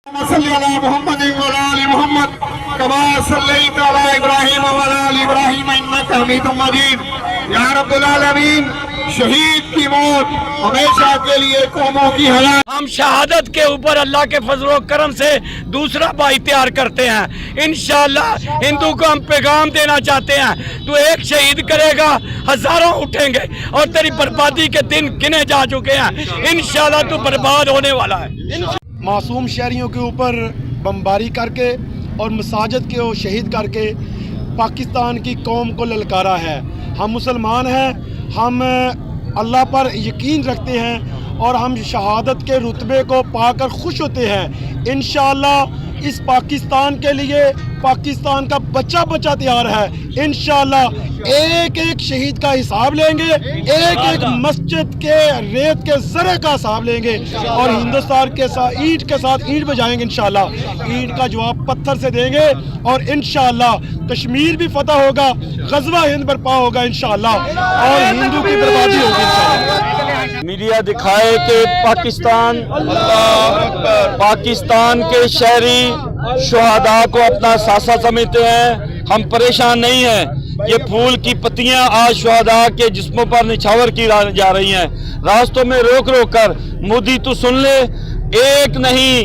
صلی علی محمد وعلی آل محمد کما صلیت علی ابراہیم وعلی آل ابراہیم انک حمید مجید۔ یا رب العالمین، شہید کی موت ہمیشہ کے لیے قوموں کی حیات۔ ہم شہادت کے اوپر اللہ کے فضل و کرم سے دوسرا بھائی تیار کرتے ہیں۔ انشاءاللہ ہندو کو ہم پیغام دینا چاہتے ہیں، تو ایک شہید کرے گا ہزاروں اٹھیں گے، اور تیری بربادی کے دن گنے جا چکے ہیں۔ انشاءاللہ تو برباد ہونے والا ہے۔ معصوم شہریوں کے اوپر بمباری کر کے اور مساجد کے شہید کر کے پاکستان کی قوم کو للکارا ہے۔ ہم مسلمان ہیں، ہم اللہ پر یقین رکھتے ہیں اور ہم شہادت کے رتبے کو پا کر خوش ہوتے ہیں۔ انشاءاللہ اس پاکستان کے لیے پاکستان کا بچہ بچہ تیار ہے۔ انشاءاللہ ایک ایک شہید کا حساب لیں گے، ایک ایک مسجد کے ریت کے ذرے کا حساب لیں گے، اور ہندوستان کے ساتھ اینٹ کے ساتھ اینٹ بجائیں گے۔ انشاءاللہ اینٹ کا جواب پتھر سے دیں گے، اور انشاءاللہ کشمیر بھی فتح ہوگا، غزوہ ہند برپا ہوگا انشاءاللہ، اور ہندو کی بربادی ہوگی انشاءاللہ۔ میڈیا دکھائے کہ پاکستان کے شہری شہداء کو اپنا ساسا سمجھتے ہیں۔ ہم پریشان نہیں ہیں۔ یہ پھول کی پتیاں آج شہداء کے جسموں پر نچھاور کی جا رہی ہیں، راستوں میں روک روک کر۔ مودی تو سن لے، ایک نہیں،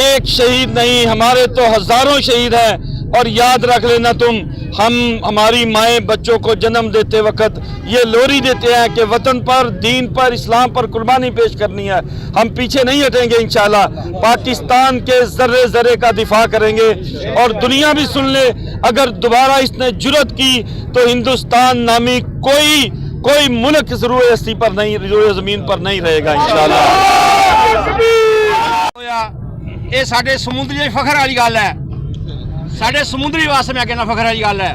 ایک شہید نہیں، ہمارے تو ہزاروں شہید ہیں۔ اور یاد رکھ لینا تم، ہم ہماری مائیں بچوں کو جنم دیتے وقت یہ لوری دیتے ہیں کہ وطن پر، دین پر، اسلام پر قربانی پیش کرنی ہے۔ ہم پیچھے نہیں ہٹیں گے انشاءاللہ، پاکستان کے ذرے ذرے کا دفاع کریں گے۔ اور دنیا بھی سن لے، اگر دوبارہ اس نے جرأت کی تو ہندوستان نامی کوئی ملک روئے ہستی پر نہیں، روئے زمین پر نہیں رہے گا انشاءاللہ۔ یہ ساڈے سمندری فخر والی گل ہے، ساڈے سمندری واسطے میں کہنا فخر والی گل ہے۔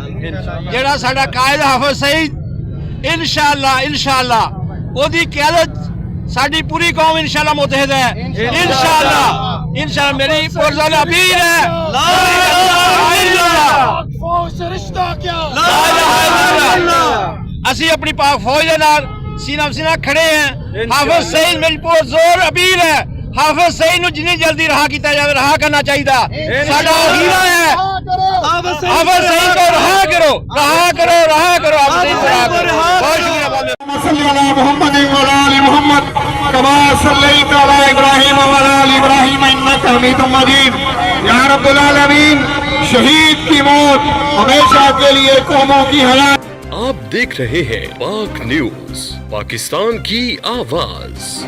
جہاں ساڈا قائد حافظ سعید انشاءاللہ وہ دی قیادت ساڈی پوری قوم انشاءاللہ متحد ہے۔ انشاءاللہ میری پرزان اپیل ہے، اسی اپنی پاک فوج کے نال سینہ سینہ کھڑے ہیں۔ حافظ سعید میری بہت زور اپیل ہے، حافظ سعید نو جنی جلدی رہا کیتا جائے، رہا کرنا چاہیے۔ ساڈا ہیرا ہے، حافظ سعید کو رہا کرو، رہا کرو، رہا کرو، حافظ سعید کو رہا کرو۔ بہت شکریہ۔ صلی علی محمد وعلی آل محمد کما صلیت علی ابراہیم وعلی آل ابراہیم انک حمید مجید۔ یا رب العالمین، شہید کی موت ہمیشہ کے لیے قوموں کی حیات۔ آپ دیکھ رہے ہیں پاک نیوز، پاکستان کی آواز۔